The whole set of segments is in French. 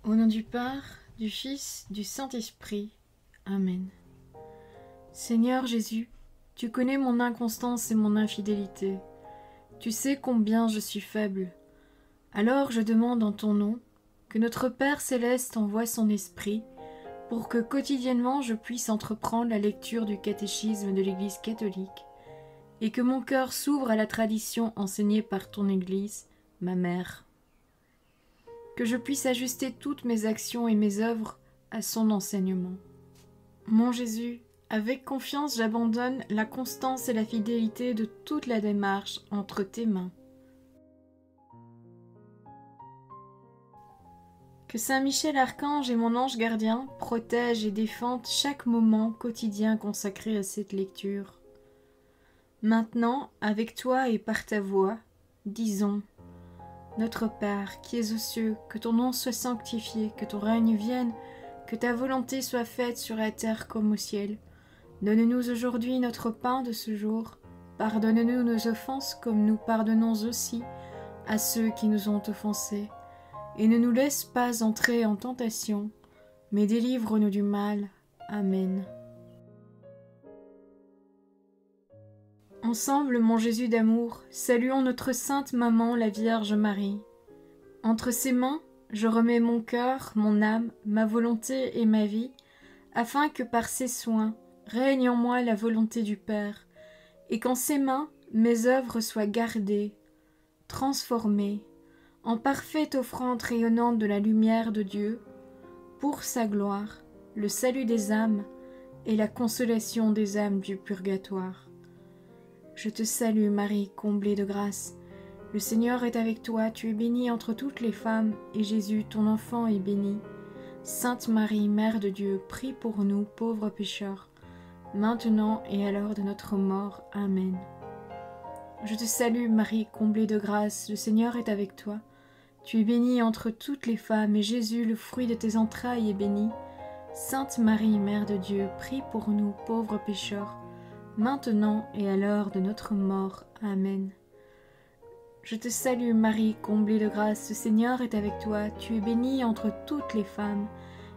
Au nom du Père, du Fils, du Saint-Esprit. Amen. Seigneur Jésus, tu connais mon inconstance et mon infidélité. Tu sais combien je suis faible. Alors je demande en ton nom que notre Père céleste envoie son Esprit pour que quotidiennement je puisse entreprendre la lecture du catéchisme de l'Église catholique et que mon cœur s'ouvre à la tradition enseignée par ton Église, ma mère. Que je puisse ajuster toutes mes actions et mes œuvres à son enseignement. Mon Jésus, avec confiance j'abandonne la constance et la fidélité de toute la démarche entre tes mains. Que Saint Michel Archange et mon ange gardien protègent et défendent chaque moment quotidien consacré à cette lecture. Maintenant, avec toi et par ta voix, disons: Notre Père, qui es aux cieux, que ton nom soit sanctifié, que ton règne vienne, que ta volonté soit faite sur la terre comme au ciel. Donne-nous aujourd'hui notre pain de ce jour. Pardonne-nous nos offenses comme nous pardonnons aussi à ceux qui nous ont offensés. Et ne nous laisse pas entrer en tentation, mais délivre-nous du mal. Amen. Ensemble, mon Jésus d'amour, saluons notre sainte maman, la Vierge Marie. Entre ses mains, je remets mon cœur, mon âme, ma volonté et ma vie, afin que par ses soins règne en moi la volonté du Père, et qu'en ses mains mes œuvres soient gardées, transformées, en parfaite offrande rayonnante de la lumière de Dieu, pour sa gloire, le salut des âmes et la consolation des âmes du purgatoire. Je te salue Marie, comblée de grâce. Le Seigneur est avec toi, tu es bénie entre toutes les femmes, et Jésus, ton enfant, est béni. Sainte Marie, Mère de Dieu, prie pour nous, pauvres pécheurs, maintenant et à l'heure de notre mort. Amen. Je te salue Marie, comblée de grâce, le Seigneur est avec toi. Tu es bénie entre toutes les femmes, et Jésus, le fruit de tes entrailles, est béni. Sainte Marie, Mère de Dieu, prie pour nous, pauvres pécheurs, maintenant et à l'heure de notre mort. Amen. Je te salue Marie, comblée de grâce, le Seigneur est avec toi, tu es bénie entre toutes les femmes,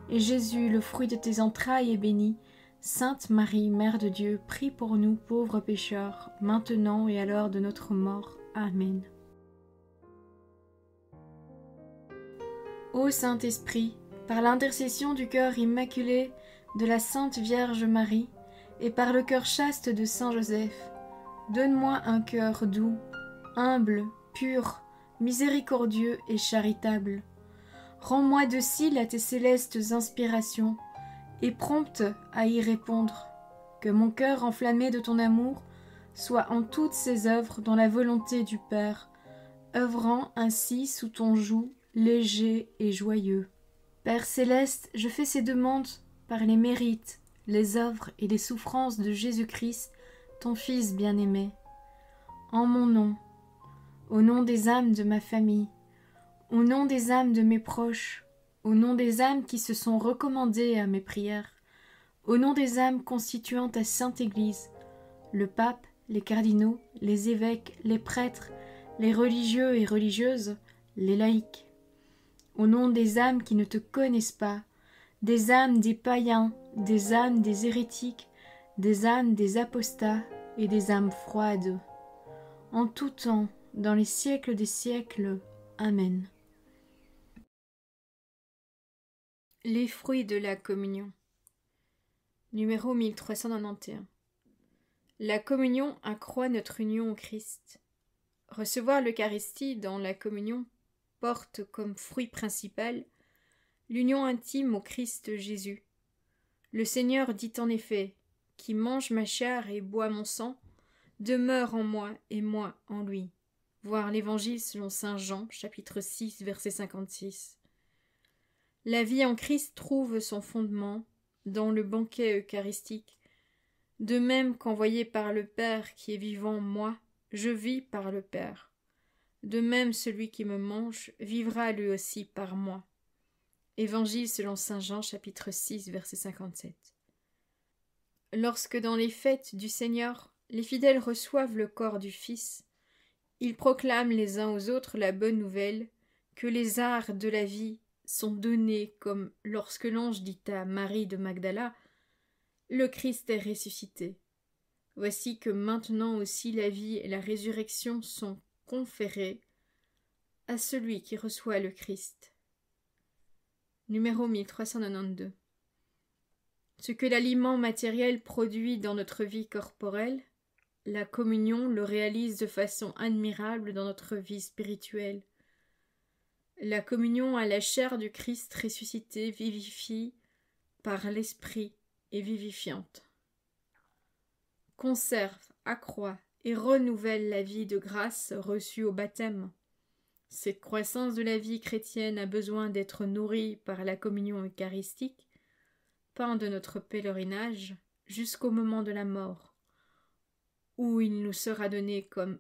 et Jésus, le fruit de tes entrailles, est béni. Sainte Marie, Mère de Dieu, prie pour nous pauvres pécheurs, maintenant et à l'heure de notre mort. Amen. Ô Saint-Esprit, par l'intercession du cœur immaculé de la Sainte Vierge Marie, et par le cœur chaste de Saint Joseph, donne-moi un cœur doux, humble, pur, miséricordieux et charitable. Rends-moi docile à tes célestes inspirations, et prompte à y répondre. Que mon cœur enflammé de ton amour soit en toutes ses œuvres dans la volonté du Père, œuvrant ainsi sous ton joug léger et joyeux. Père céleste, je fais ces demandes par les mérites, les œuvres et les souffrances de Jésus-Christ, ton Fils bien-aimé. En mon nom, au nom des âmes de ma famille, au nom des âmes de mes proches, au nom des âmes qui se sont recommandées à mes prières, au nom des âmes constituant ta Sainte Église, le pape, les cardinaux, les évêques, les prêtres, les religieux et religieuses, les laïcs, au nom des âmes qui ne te connaissent pas, des âmes des païens, des âmes des hérétiques, des âmes des apostats et des âmes froides. En tout temps, dans les siècles des siècles. Amen. Les fruits de la communion. Numéro 1391. La communion accroît notre union au Christ. Recevoir l'Eucharistie dans la communion porte comme fruit principal l'union intime au Christ Jésus. Le Seigneur dit en effet: « Qui mange ma chair et boit mon sang demeure en moi et moi en lui. » Voir l'Évangile selon saint Jean, chapitre 6, verset 56. La vie en Christ trouve son fondement dans le banquet eucharistique. De même qu'envoyé par le Père qui est vivant moi, je vis par le Père. De même celui qui me mange vivra lui aussi par moi. Évangile selon saint Jean, chapitre 6, verset 57. Lorsque dans les fêtes du Seigneur, les fidèles reçoivent le corps du Fils, ils proclament les uns aux autres la bonne nouvelle que les arts de la vie sont données comme lorsque l'ange dit à Marie de Magdala « Le Christ est ressuscité ». Voici que maintenant aussi la vie et la résurrection sont conférées à celui qui reçoit le Christ. Numéro 1392. Ce que l'aliment matériel produit dans notre vie corporelle, la communion le réalise de façon admirable dans notre vie spirituelle. La communion à la chair du Christ ressuscité vivifie par l'Esprit et vivifiante. Conserve, accroît et renouvelle la vie de grâce reçue au baptême. Cette croissance de la vie chrétienne a besoin d'être nourrie par la communion eucharistique, pain de notre pèlerinage, jusqu'au moment de la mort, où il nous sera donné comme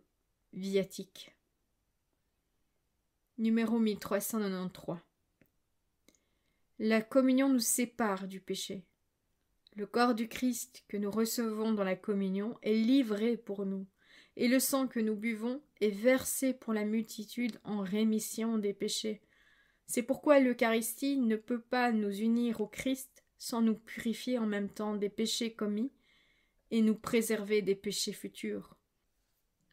viatique. Numéro 1393. La communion nous sépare du péché. Le corps du Christ que nous recevons dans la communion est livré pour nous, et le sang que nous buvons est versé pour la multitude en rémission des péchés. C'est pourquoi l'Eucharistie ne peut pas nous unir au Christ sans nous purifier en même temps des péchés commis et nous préserver des péchés futurs.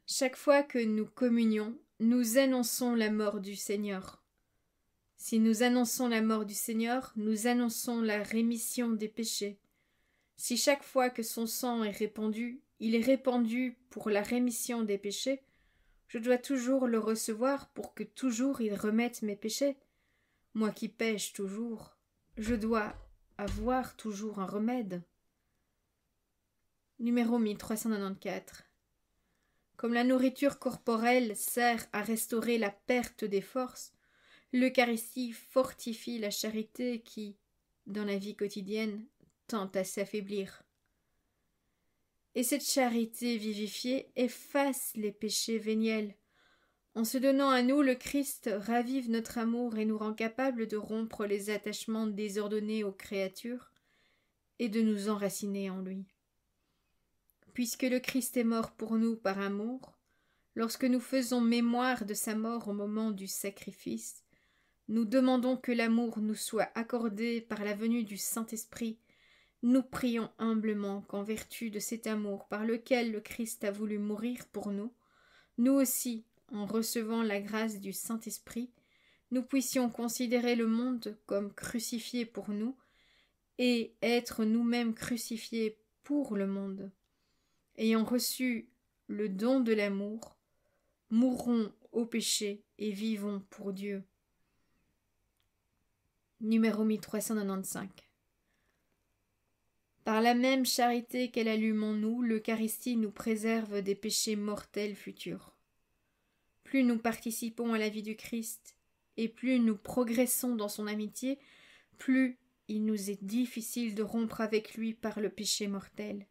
Chaque fois que nous communions, nous annonçons la mort du Seigneur. Si nous annonçons la mort du Seigneur, nous annonçons la rémission des péchés. Si chaque fois que son sang est répandu, il est répandu pour la rémission des péchés, je dois toujours le recevoir pour que toujours il remette mes péchés. Moi qui pêche toujours, je dois avoir toujours un remède. Numéro 1394. Comme la nourriture corporelle sert à restaurer la perte des forces, l'Eucharistie fortifie la charité qui, dans la vie quotidienne, tend à s'affaiblir. Et cette charité vivifiée efface les péchés véniels. En se donnant à nous, le Christ ravive notre amour et nous rend capables de rompre les attachements désordonnés aux créatures et de nous enraciner en lui. Puisque le Christ est mort pour nous par amour, lorsque nous faisons mémoire de sa mort au moment du sacrifice, nous demandons que l'amour nous soit accordé par la venue du Saint-Esprit. Nous prions humblement qu'en vertu de cet amour par lequel le Christ a voulu mourir pour nous, nous aussi, en recevant la grâce du Saint-Esprit, nous puissions considérer le monde comme crucifié pour nous et être nous-mêmes crucifiés pour le monde. Ayant reçu le don de l'amour, mourrons au péché et vivons pour Dieu. Numéro 1395. Par la même charité qu'elle allume en nous, l'Eucharistie nous préserve des péchés mortels futurs. Plus nous participons à la vie du Christ, et plus nous progressons dans son amitié, plus il nous est difficile de rompre avec lui par le péché mortel.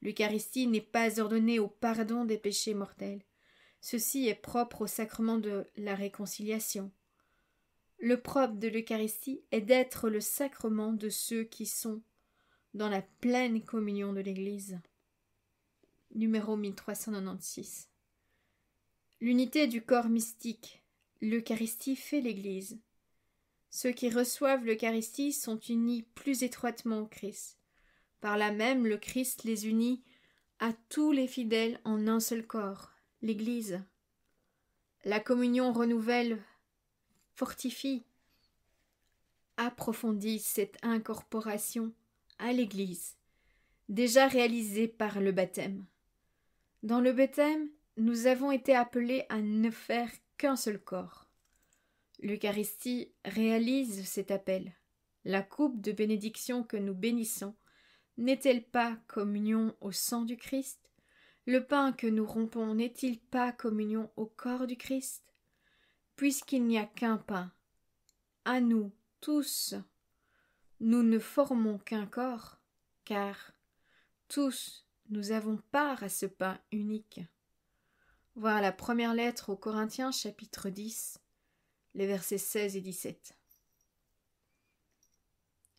L'Eucharistie n'est pas ordonnée au pardon des péchés mortels. Ceci est propre au sacrement de la réconciliation. Le propre de l'Eucharistie est d'être le sacrement de ceux qui sont dans la pleine communion de l'Église. Numéro 1396. L'unité du corps mystique, l'Eucharistie fait l'Église. Ceux qui reçoivent l'Eucharistie sont unis plus étroitement au Christ. Par là même, le Christ les unit à tous les fidèles en un seul corps, l'Église. La communion renouvelle, fortifie, approfondit cette incorporation à l'Église, déjà réalisée par le baptême. Dans le baptême, nous avons été appelés à ne faire qu'un seul corps. L'Eucharistie réalise cet appel. La coupe de bénédiction que nous bénissons n'est-elle pas communion au sang du Christ? Le pain que nous rompons n'est-il pas communion au corps du Christ? Puisqu'il n'y a qu'un pain, à nous tous, nous ne formons qu'un corps, car tous nous avons part à ce pain unique. Voir la première lettre aux Corinthiens, chapitre 10, les versets 16 et 17.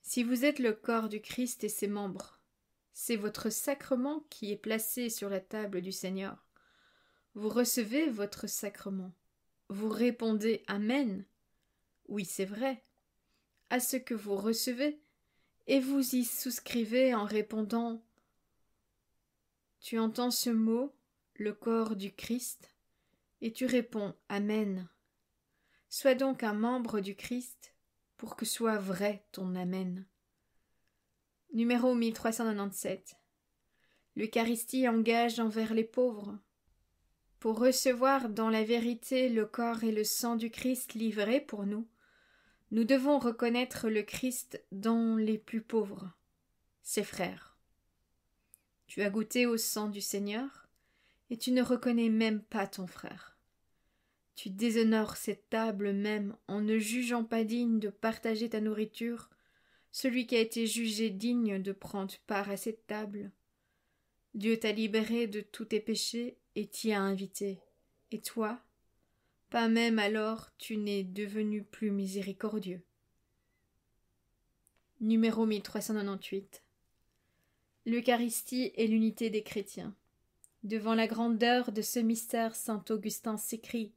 Si vous êtes le corps du Christ et ses membres, c'est votre sacrement qui est placé sur la table du Seigneur. Vous recevez votre sacrement. Vous répondez Amen. Oui, c'est vrai, à ce que vous recevez, et vous y souscrivez en répondant « Tu entends ce mot, le corps du Christ ?» et tu réponds « Amen ». Sois donc un membre du Christ, pour que soit vrai ton Amen. Numéro 1397. L'Eucharistie engage envers les pauvres. Pour recevoir dans la vérité le corps et le sang du Christ livrés pour nous, nous devons reconnaître le Christ dans les plus pauvres, ses frères. Tu as goûté au sang du Seigneur, et tu ne reconnais même pas ton frère. Tu déshonores cette table même en ne jugeant pas digne de partager ta nourriture, celui qui a été jugé digne de prendre part à cette table. Dieu t'a libéré de tous tes péchés et t'y a invité. Et toi, pas même alors tu n'es devenu plus miséricordieux. Numéro 1398. L'Eucharistie est l'unité des chrétiens. Devant la grandeur de ce mystère, saint Augustin s'écrie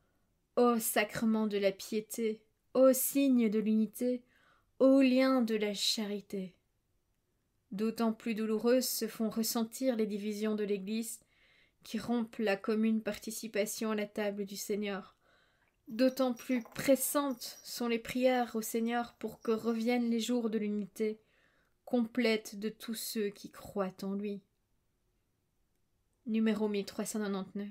« Ô sacrement de la piété, ô signe de l'unité, ô lien de la charité !» D'autant plus douloureuses se font ressentir les divisions de l'Église qui rompent la commune participation à la table du Seigneur. D'autant plus pressantes sont les prières au Seigneur pour que reviennent les jours de l'unité complète de tous ceux qui croient en lui. Numéro 1399.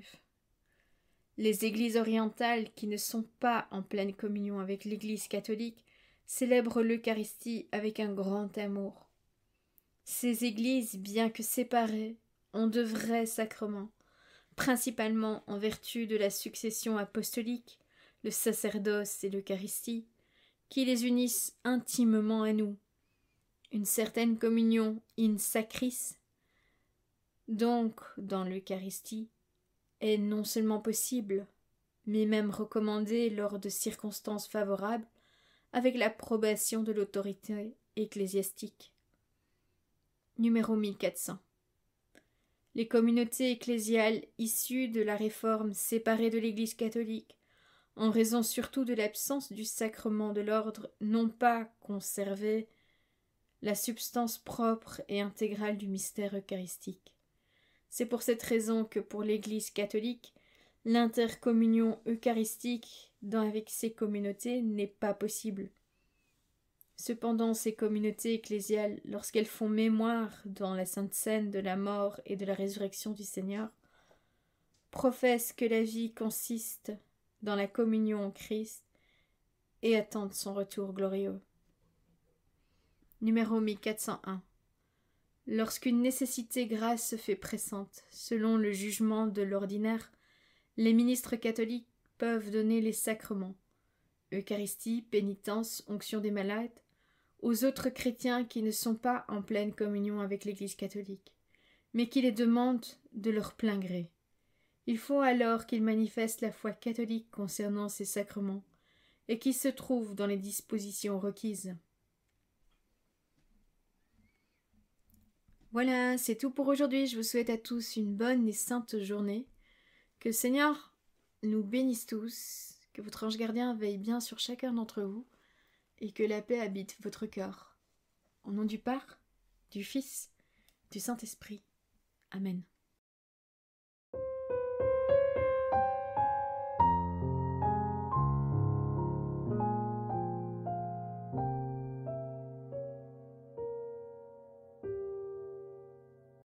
Les églises orientales qui ne sont pas en pleine communion avec l'Église catholique célèbrent l'Eucharistie avec un grand amour. Ces églises, bien que séparées, ont de vrais sacrements, principalement en vertu de la succession apostolique, le sacerdoce et l'Eucharistie, qui les unissent intimement à nous. Une certaine communion in sacris, donc dans l'Eucharistie, est non seulement possible, mais même recommandée lors de circonstances favorables, avec l'approbation de l'autorité ecclésiastique. Numéro 1400. Les communautés ecclésiales issues de la Réforme séparées de l'Église catholique, en raison surtout de l'absence du sacrement de l'ordre, n'ont pas conservé la substance propre et intégrale du mystère eucharistique. C'est pour cette raison que pour l'Église catholique, l'intercommunion eucharistique avec ces communautés n'est pas possible. Cependant, ces communautés ecclésiales, lorsqu'elles font mémoire dans la Sainte Seine de la mort et de la résurrection du Seigneur, professent que la vie consiste dans la communion au Christ et attendent son retour glorieux. Numéro 1401. Lorsqu'une nécessité grasse se fait pressante, selon le jugement de l'ordinaire, les ministres catholiques peuvent donner les sacrements, Eucharistie, pénitence, onction des malades, aux autres chrétiens qui ne sont pas en pleine communion avec l'Église catholique, mais qui les demandent de leur plein gré. Il faut alors qu'ils manifestent la foi catholique concernant ces sacrements, et qui se trouvent dans les dispositions requises. Voilà, c'est tout pour aujourd'hui. Je vous souhaite à tous une bonne et sainte journée. Que le Seigneur nous bénisse tous, que votre ange gardien veille bien sur chacun d'entre vous, et que la paix habite votre cœur. Au nom du Père, du Fils, du Saint-Esprit. Amen.